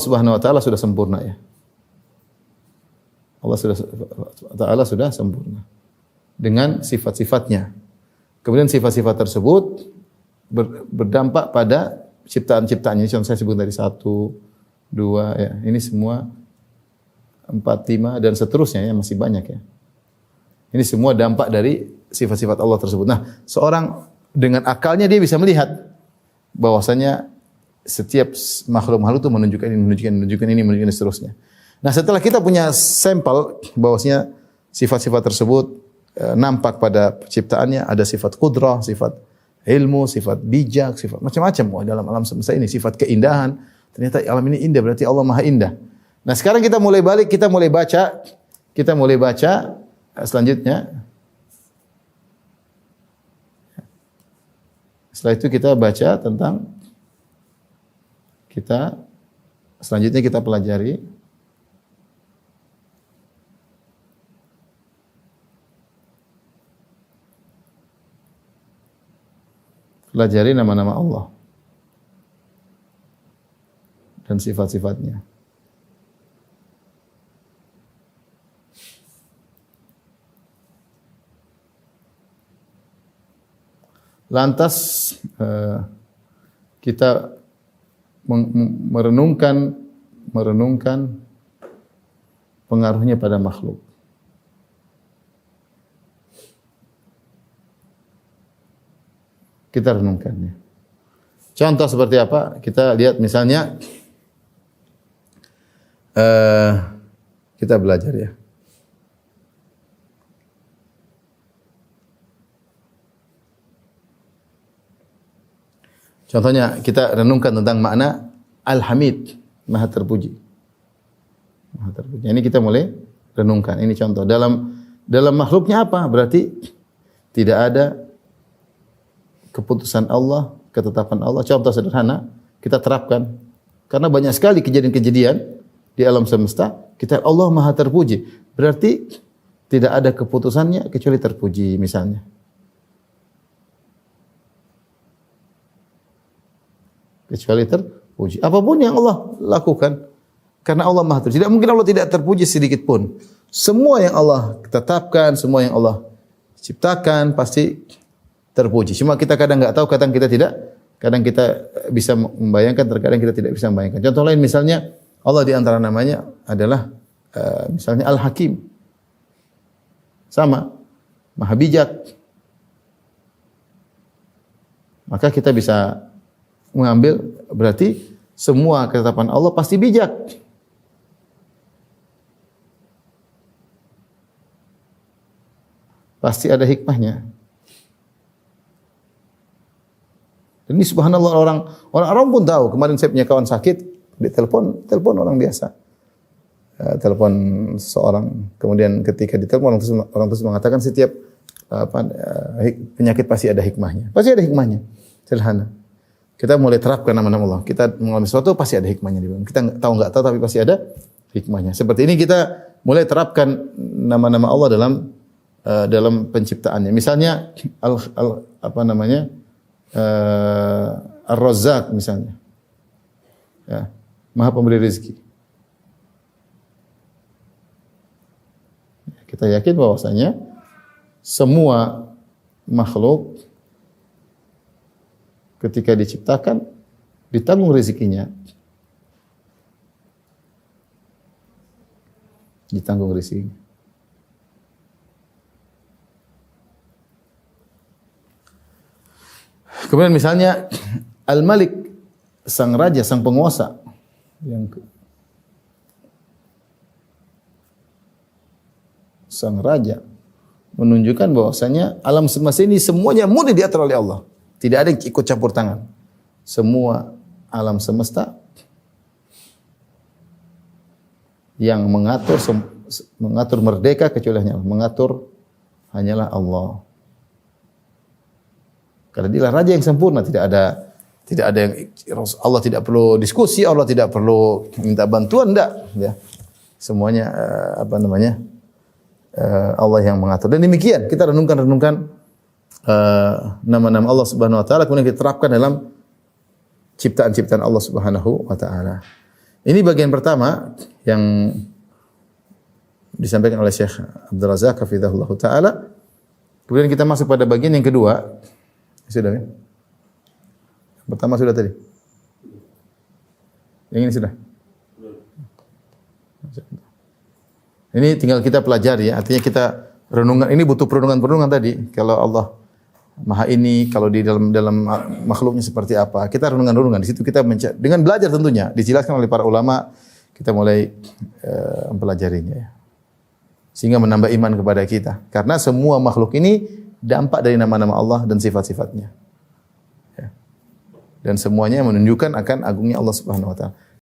Subhanahu wa taala sudah sempurna ya. Allah Taala sudah sempurna dengan sifat-sifatnya. Kemudian sifat-sifat tersebut berdampak pada ciptaan-ciptaannya. Contoh saya sebut dari 1, 2 ya. Ini semua 4, 5 dan seterusnya ya, masih banyak ya. Ini semua dampak dari sifat-sifat Allah tersebut. Nah, seorang dengan akalnya dia bisa melihat bahwasanya setiap makhluk-makhluk itu menunjukkan ini dan seterusnya. Nah, setelah kita punya sampel bahwasanya sifat-sifat tersebut nampak pada penciptaannya, ada sifat qudrah, sifat ilmu, sifat bijak, sifat macam-macam dalam alam semesta ini, sifat keindahan. Ternyata alam ini indah, berarti Allah Maha Indah. Nah, sekarang kita mulai baca selanjutnya. Setelah itu kita baca tentang selanjutnya kita pelajari nama-nama Allah dan sifat-sifatnya. Lantas kita merenungkan pengaruhnya pada makhluk. Kita renungkannya. Contoh seperti apa? Kita lihat misalnya kita belajar ya. Contohnya kita renungkan tentang makna Al-Hamid, Maha terpuji. Maha terpuji. Ini kita mulai renungkan. Ini contoh. Dalam makhluknya apa? Berarti tidak ada keputusan Allah, ketetapan Allah. Contoh sederhana, kita terapkan. Karena banyak sekali kejadian-kejadian di alam semesta, Allah Maha terpuji. Berarti tidak ada keputusannya kecuali terpuji misalnya. Kecuali terpuji. Apapun yang Allah lakukan, karena Allah Maha terpuji. Tidak mungkin Allah tidak terpuji sedikit pun. Semua yang Allah tetapkan, semua yang Allah ciptakan pasti terpuji. Cuma kita kadang enggak tahu, kadang kita tidak, kadang kita bisa membayangkan, terkadang kita tidak bisa membayangkan. Contoh lain misalnya Allah di antara namanya adalah misalnya Al-Hakim. Sama, Maha bijak. Maka kita bisa mengambil berarti semua ketetapan Allah pasti bijak. Pasti ada hikmahnya. Dan ini subhanallah orang pun tahu. Kemarin saya punya kawan sakit, di telepon orang biasa. Telepon seorang, kemudian ketika ditelepon orang tersebut mengatakan setiap penyakit pasti ada hikmahnya. Pasti ada hikmahnya. Sederhana. Kita mulai terapkan nama-nama Allah. Kita mengalami sesuatu pasti ada hikmahnya di dalam. Kita enggak tahu tapi pasti ada hikmahnya. Seperti ini kita mulai terapkan nama-nama Allah dalam penciptaannya. Misalnya Ar-Razzaq misalnya. Ya, Maha pemberi rezeki. Kita yakin bahwasanya semua makhluk ketika diciptakan ditanggung rezekinya. Ditanggung rezekinya. Kemudian misalnya Al-Malik, sang raja, sang penguasa sang raja menunjukkan bahwasanya alam semesta ini semuanya mudah diatur oleh Allah. Tidak ada yang ikut campur tangan. Semua alam semesta yang mengatur merdeka kecuali hanya Allah. Mengatur hanyalah Allah. Karena dialah raja yang sempurna, tidak ada yang Allah tidak perlu diskusi, Allah tidak perlu minta bantuan, enggak, ya. Semuanya Allah yang mengatur. Dan demikian kita renungkan nama-nama Allah Subhanahu wa taala kemudian kita terapkan dalam ciptaan-ciptaan Allah Subhanahu wa taala. Ini bagian pertama yang disampaikan oleh Syekh Abdul Razak hafizahullah taala. Kemudian kita masuk pada bagian yang kedua. Sudah ya? Pertama sudah tadi. Yang ini sudah. Ini tinggal kita pelajari ya. Artinya kita renungan. Ini butuh perenungan tadi. Kalau Allah Maha ini, kalau di dalam makhluknya seperti apa. Kita renungan. Di situ kita dengan belajar tentunya. Dijelaskan oleh para ulama. Kita mulai mempelajarinya ya. Sehingga menambah iman kepada kita. Karena semua makhluk ini dampak dari nama-nama Allah dan sifat-sifatnya. Ya. Dan semuanya menunjukkan akan agungnya Allah Subhanahu wa taala.